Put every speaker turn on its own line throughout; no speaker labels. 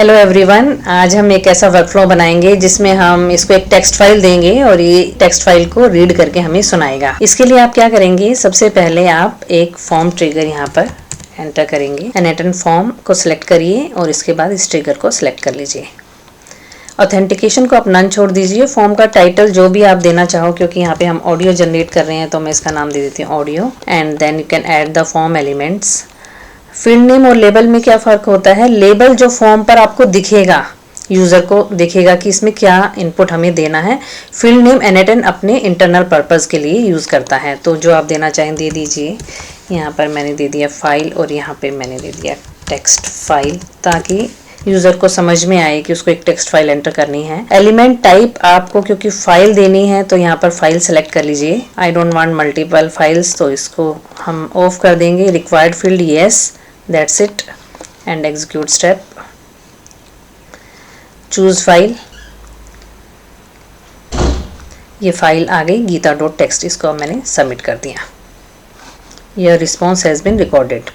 Hello everyone, आज हम एक ऐसा वर्कफ्लो बनाएंगे जिसमें हम इसको एक टेक्स्ट फाइल देंगे और ये टेक्स्ट फाइल को रीड करके हमें सुनाएगा। इसके लिए आप क्या करेंगे, सबसे पहले आप एक फॉर्म ट्रिगर यहाँ पर एंटर करेंगे। एनेटन फॉर्म को सिलेक्ट करिए और इसके बाद इस ट्रिगर को सिलेक्ट कर लीजिए। ऑथेंटिकेशन को आप नन छोड़ दीजिए। फॉर्म का टाइटल जो भी आप देना चाहो, क्योंकि यहाँ पे हम ऑडियो जनरेट कर रहे हैं तो मैं इसका नाम दे देती हूँ audio. And then you can add the form elements. Field name और लेबल में क्या फ़र्क होता है, लेबल जो फॉर्म पर आपको दिखेगा, यूज़र को दिखेगा कि इसमें क्या इनपुट हमें देना है। फील्ड नेम एनेटन अपने इंटरनल पर्पस के लिए यूज़ करता है, तो जो आप देना चाहें दे दीजिए। यहाँ पर मैंने दे दिया फाइल और यहाँ पे मैंने दे दिया टेक्स्ट फाइल, ताकि यूज़र को समझ में आए कि उसको एक टेक्स्ट फाइल एंटर करनी है। एलिमेंट टाइप आपको क्योंकि फाइल देनी है तो यहाँ पर फाइल सेलेक्ट कर लीजिए। I don't want multiple files, तो इसको हम ऑफ कर देंगे। Required field yes, that's it, and execute step. choose file, ये फाइल आ गई गीता.txt। इसको अब मैंने सबमिट कर दिया। यह रिस्पॉन्स हैज़ बिन रिकॉर्डेड।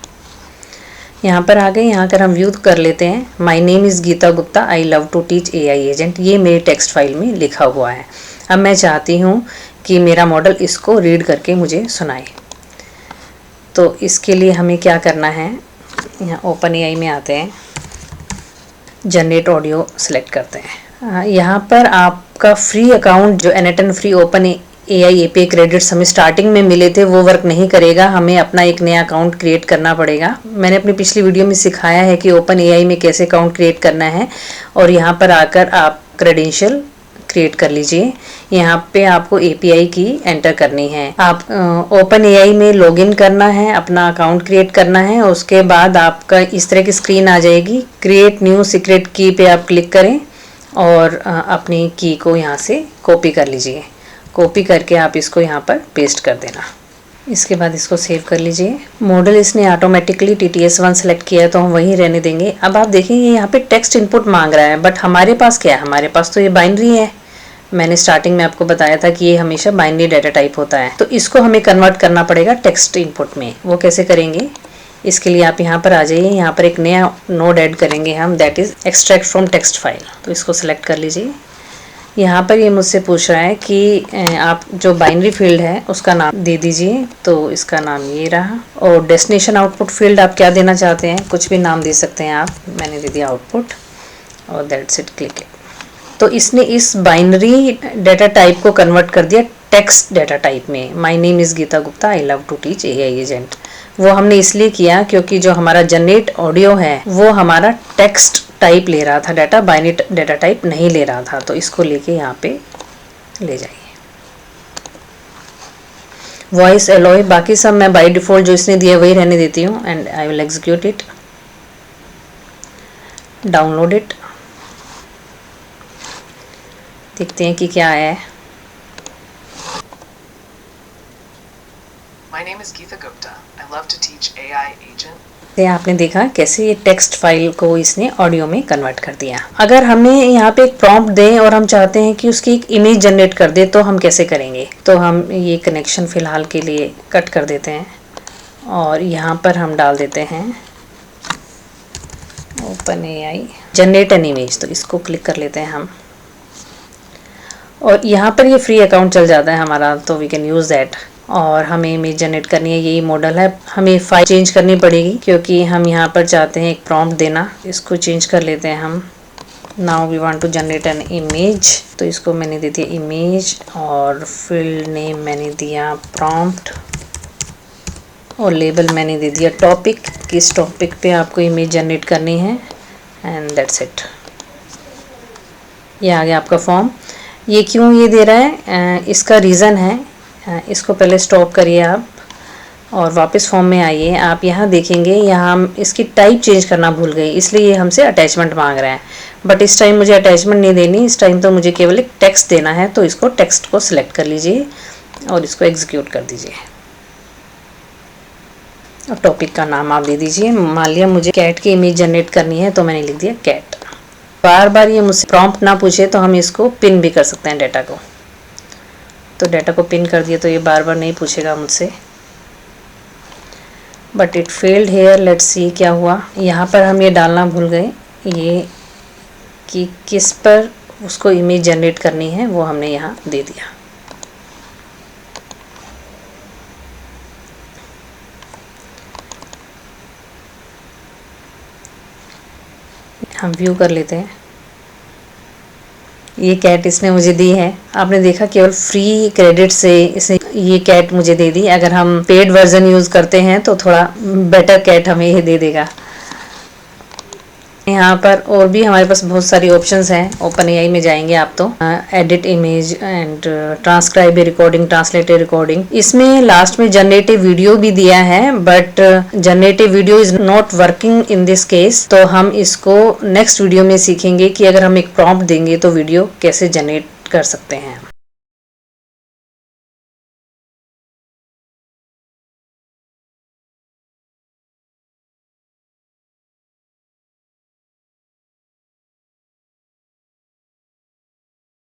यहाँ पर आ गए। यहाँ कर हम व्यू कर लेते हैं। My name is Geeta Gupta, I love to teach AI agent, ये मेरे टेक्स्ट फाइल में लिखा हुआ है। अब मैं चाहती हूँ कि मेरा मॉडल इसको रीड करके मुझे सुनाए, तो इसके लिए हमें क्या करना है, यहाँ ओपन AI में आते हैं, जनरेट ऑडियो सेलेक्ट करते हैं। यहाँ पर आपका फ्री अकाउंट जो एनेटन free open AI API credits हमें स्टार्टिंग में मिले थे वो वर्क नहीं करेगा। हमें अपना एक नया अकाउंट क्रिएट करना पड़ेगा। मैंने अपनी पिछली वीडियो में सिखाया है कि ओपन AI में कैसे अकाउंट क्रिएट करना है, और यहाँ पर आकर आप क्रेडेंशियल क्रिएट कर लीजिए। यहाँ पे आपको API की एंटर करनी है। आप ओपन AI में लॉगिन करना है, अपना अकाउंट क्रिएट करना है। उसके बाद आपका इस तरह की स्क्रीन आ जाएगी। क्रिएट न्यू सीक्रेट की पे आप क्लिक करें और अपनी की को यहाँ से कॉपी कर लीजिए। कॉपी करके आप इसको यहाँ पर पेस्ट कर देना। इसके बाद इसको सेव कर लीजिए। मॉडल इसने ऑटोमेटिकली TTS1 सेलेक्ट किया है तो हम वहीं रहने देंगे। अब आप देखेंगे यहाँ पे टेक्स्ट इनपुट मांग रहा है, बट हमारे पास क्या है, हमारे पास तो ये बाइनरी है। मैंने स्टार्टिंग में आपको बताया था कि ये हमेशा बाइनरी डाटा टाइप होता है, तो इसको हमें कन्वर्ट करना पड़ेगा टेक्स्ट इनपुट में। वो कैसे करेंगे, इसके लिए आप यहाँ पर आ जाइए। यहाँ पर एक नया नोड ऐड करेंगे हम, that is extract from text file. तो इसको सेलेक्ट कर लीजिए। यहाँ पर ये मुझसे पूछ रहा है कि आप जो बाइनरी फील्ड है उसका नाम दे दीजिए, तो इसका नाम ये रहा। और डेस्टिनेशन आउटपुट फील्ड आप क्या देना चाहते हैं, कुछ भी नाम दे सकते हैं आप। मैंने दे दिया आउटपुट और दैट्स इट, क्लिक। तो इसने इस बाइनरी डाटा टाइप को कन्वर्ट कर दिया टेक्स्ट डाटा टाइप में। My name is Geeta Gupta, I love to teach AI agent. वो हमने इसलिए किया क्योंकि जो हमारा जनरेट ऑडियो है वो हमारा टेक्स्ट टाइप ले रहा था डाटा, बाइनरी डाटा टाइप नहीं ले रहा था। तो इसको लेके यहाँ पे ले जाइए। वॉइस एलॉय, बाकी सब मैं बाय डिफ़ॉल्ट जो इसने दिया वही रहने देती हूँ। And I will execute it, download it. देखते हैं कि क्या आया है।
My name is Geeta Gupta. I love to teach AI agent.
आपने देखा कैसे ये टेक्स्ट फाइल को इसने ऑडियो में कन्वर्ट कर दिया। अगर हमें यहाँ पे एक प्रॉम्प्ट दें और हम चाहते हैं कि उसकी एक इमेज जनरेट कर दे, तो हम कैसे करेंगे। तो हम ये कनेक्शन फ़िलहाल के लिए कट कर देते हैं और यहाँ पर हम डाल देते हैं open AI generate an image. तो इसको क्लिक कर लेते हैं हम, और यहाँ पर ये फ्री अकाउंट चल जाता है हमारा, तो वी कैन यूज़ दैट। और हमें इमेज जनरेट करनी है, यही मॉडल है। हमें फाइल चेंज करनी पड़ेगी क्योंकि हम यहाँ पर चाहते हैं एक प्रॉम्प्ट देना। इसको चेंज कर लेते हैं हम। Now we want to generate an image, तो इसको मैंने दे दिया इमेज, और फील्ड नेम मैंने दिया प्रॉम्प्ट, और लेबल मैंने दे दिया टॉपिक। किस टॉपिक पे आपको इमेज जनरेट करनी है, एंड दैट्स इट। ये आ गया आपका फॉर्म। ये क्यों ये दे रहा है, इसका रीज़न है। इसको पहले स्टॉप करिए आप और वापस फॉर्म में आइए। आप यहाँ देखेंगे, यहाँ हम इसकी टाइप चेंज करना भूल गए, इसलिए ये हमसे अटैचमेंट मांग रहा है। बट इस टाइम मुझे अटैचमेंट नहीं देनी, इस टाइम तो मुझे केवल एक टेक्स्ट देना है। तो इसको टेक्स्ट को सिलेक्ट कर लीजिए और इसको एग्जीक्यूट कर दीजिए। और टॉपिक का नाम आप दे दीजिए। मान लिया मुझे कैट की इमेज जनरेट करनी है, तो मैंने लिख दिया कैट। बार बार ये मुझसे प्रॉम्प्ट ना पूछे तो हम इसको पिन भी कर सकते हैं डाटा को। तो डाटा को पिन कर दिया तो ये बार बार नहीं पूछेगा मुझसे। But it failed here, let's see क्या हुआ। यहाँ पर हम ये डालना भूल गए, ये कि किस पर उसको इमेज जनरेट करनी है वो हमने यहाँ दे दिया। हम व्यू कर लेते हैं। ये कैट इसने मुझे दी है, आपने देखा केवल फ्री क्रेडिट से इसने ये कैट मुझे दे दी। अगर हम पेड वर्जन यूज़ करते हैं तो थोड़ा बेटर कैट हमें ये दे देगा। यहाँ पर और भी हमारे पास बहुत सारी ऑप्शंस हैं। ओपन एआई में जाएंगे आप तो edit image and transcribe recording, translate recording. इसमें लास्ट में जनरेटिव वीडियो भी दिया है, but generative video is not working in this case. तो हम इसको नेक्स्ट वीडियो में सीखेंगे कि अगर हम एक प्रॉम्प्ट देंगे तो वीडियो कैसे जनरेट कर सकते हैं।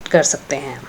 कर सकते हैं